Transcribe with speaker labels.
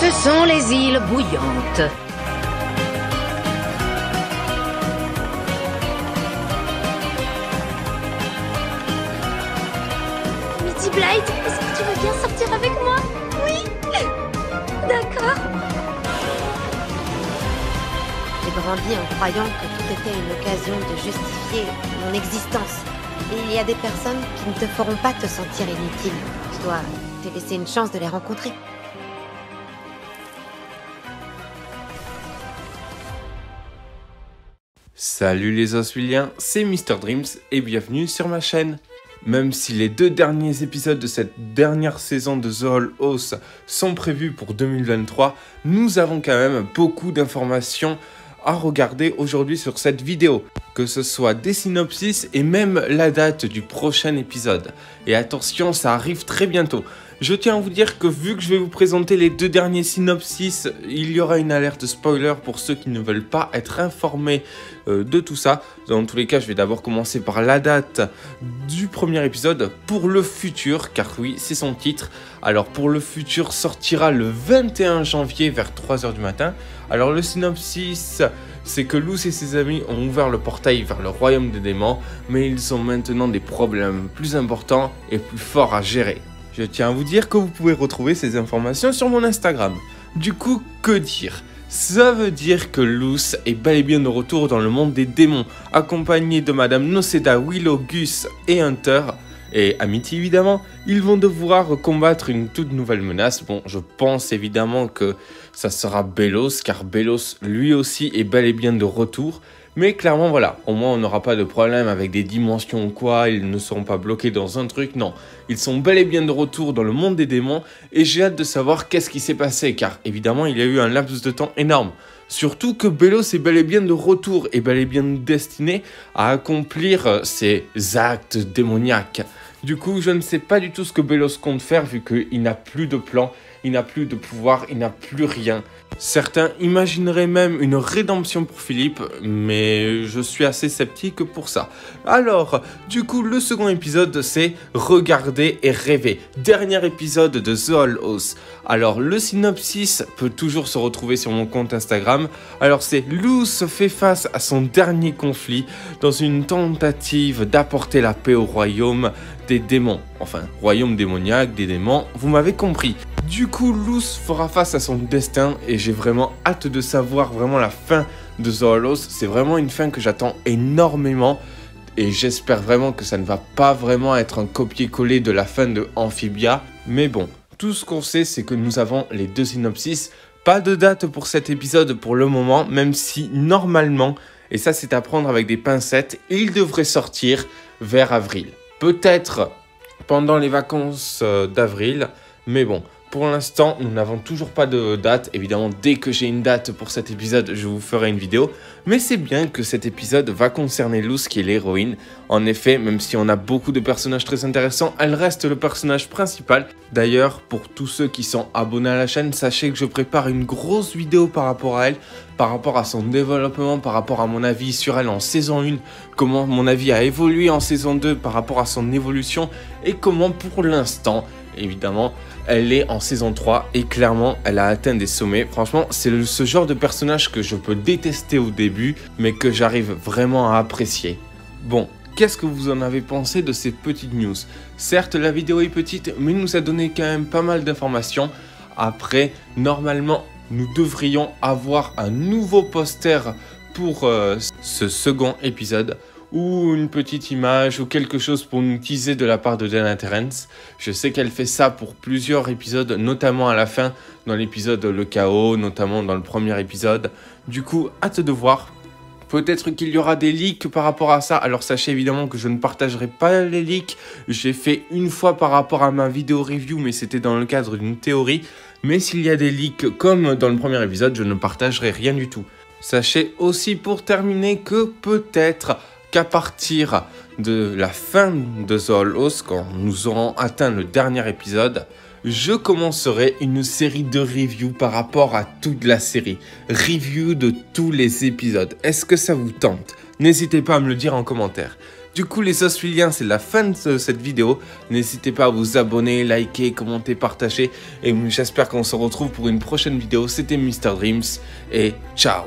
Speaker 1: Ce sont les îles bouillantes.
Speaker 2: Mitty Blight, est-ce que tu veux bien sortir avec moi? Oui. D'accord.
Speaker 3: J'ai grandi en croyant que tout était une occasion de justifier mon existence. Et il y a des personnes qui ne te feront pas te sentir inutile. Tu dois te laisser une chance de les rencontrer.
Speaker 4: Salut les Oswilliens, c'est Mr Dreams et bienvenue sur ma chaîne. Même si les 2 derniers épisodes de cette dernière saison de The Whole House sont prévus pour 2023, nous avons quand même beaucoup d'informations à regarder aujourd'hui sur cette vidéo, que ce soit des synopsis et même la date du prochain épisode. Et attention, ça arrive très bientôt. Je tiens à vous dire que vu que je vais vous présenter les 2 derniers synopsis, il y aura une alerte spoiler pour ceux qui ne veulent pas être informés de tout ça. Dans tous les cas, je vais d'abord commencer par la date du premier épisode pour le futur, car oui, c'est son titre. Alors pour le futur sortira le 21 janvier vers 3 h du matin. Alors le synopsis, c'est que Luz et ses amis ont ouvert le portail vers le royaume des démons, mais ils ont maintenant des problèmes plus importants et plus forts à gérer. Je tiens à vous dire que vous pouvez retrouver ces informations sur mon Instagram. Du coup, que dire? Ça veut dire que Luz est bel et bien de retour dans le monde des démons, accompagné de Madame Noceda, Willow, Gus et Hunter, et Amity évidemment. Ils vont devoir combattre une toute nouvelle menace. Bon, je pense évidemment que ça sera Belos, car Belos lui aussi est bel et bien de retour. Mais clairement voilà, au moins on n'aura pas de problème avec des dimensions ou quoi, ils ne seront pas bloqués dans un truc, non. Ils sont bel et bien de retour dans le monde des démons et j'ai hâte de savoir qu'est-ce qui s'est passé, car évidemment il y a eu un laps de temps énorme. Surtout que Belos est bel et bien de retour et bel et bien destiné à accomplir ses actes démoniaques. Du coup, je ne sais pas du tout ce que Belos compte faire vu qu'il n'a plus de plan, il n'a plus de pouvoir, il n'a plus rien. Certains imagineraient même une rédemption pour Philippe, mais je suis assez sceptique pour ça. Alors, du coup, le second épisode, c'est Regarder et rêver. Dernier épisode de The Whole House. Alors, le synopsis peut toujours se retrouver sur mon compte Instagram. Alors, c'est Luz fait face à son dernier conflit dans une tentative d'apporter la paix au royaume des démons. Enfin, royaume démoniaque, des démons, vous m'avez compris. Du coup, Luz fera face à son destin et j'ai vraiment hâte de savoir vraiment la fin de The Whole House. C'est vraiment une fin que j'attends énormément et j'espère vraiment que ça ne va pas vraiment être un copier-coller de la fin de Amphibia. Mais bon, tout ce qu'on sait, c'est que nous avons les 2 synopsis. Pas de date pour cet épisode pour le moment, même si normalement, et ça c'est à prendre avec des pincettes, il devrait sortir vers avril. Peut-être pendant les vacances d'avril, mais bon. Pour l'instant, nous n'avons toujours pas de date. Évidemment, dès que j'ai une date pour cet épisode, je vous ferai une vidéo. Mais c'est bien que cet épisode va concerner Luz, qui est l'héroïne. En effet, même si on a beaucoup de personnages très intéressants, elle reste le personnage principal. D'ailleurs, pour tous ceux qui sont abonnés à la chaîne, sachez que je prépare une grosse vidéo par rapport à elle, par rapport à son développement, par rapport à mon avis sur elle en saison 1, comment mon avis a évolué en saison 2 par rapport à son évolution, et comment pour l'instant, évidemment, elle est en saison 3 et clairement elle a atteint des sommets. Franchement, c'est ce genre de personnage que je peux détester au début, mais que j'arrive vraiment à apprécier. Bon, qu'est-ce que vous en avez pensé de ces petites news? Certes, la vidéo est petite, mais il nous a donné quand même pas mal d'informations. Après, normalement, nous devrions avoir un nouveau poster pour ce second épisode, ou une petite image, ou quelque chose pour nous teaser de la part de Dana Terrence. Je sais qu'elle fait ça pour plusieurs épisodes, notamment à la fin, dans l'épisode Le Chaos, notamment dans le premier épisode. Du coup, hâte de voir. Peut-être qu'il y aura des leaks par rapport à ça. Alors sachez évidemment que je ne partagerai pas les leaks. J'ai fait une fois par rapport à ma vidéo review, mais c'était dans le cadre d'une théorie. Mais s'il y a des leaks comme dans le premier épisode, je ne partagerai rien du tout. Sachez aussi pour terminer que peut-être qu'à partir de la fin de The Whole House, quand nous aurons atteint le dernier épisode, je commencerai une série de reviews par rapport à toute la série. Review de tous les épisodes. Est-ce que ça vous tente? N'hésitez pas à me le dire en commentaire. Du coup les Oswilliens, c'est la fin de cette vidéo. N'hésitez pas à vous abonner, liker, commenter, partager. Et j'espère qu'on se retrouve pour une prochaine vidéo. C'était Mr Dreams et ciao.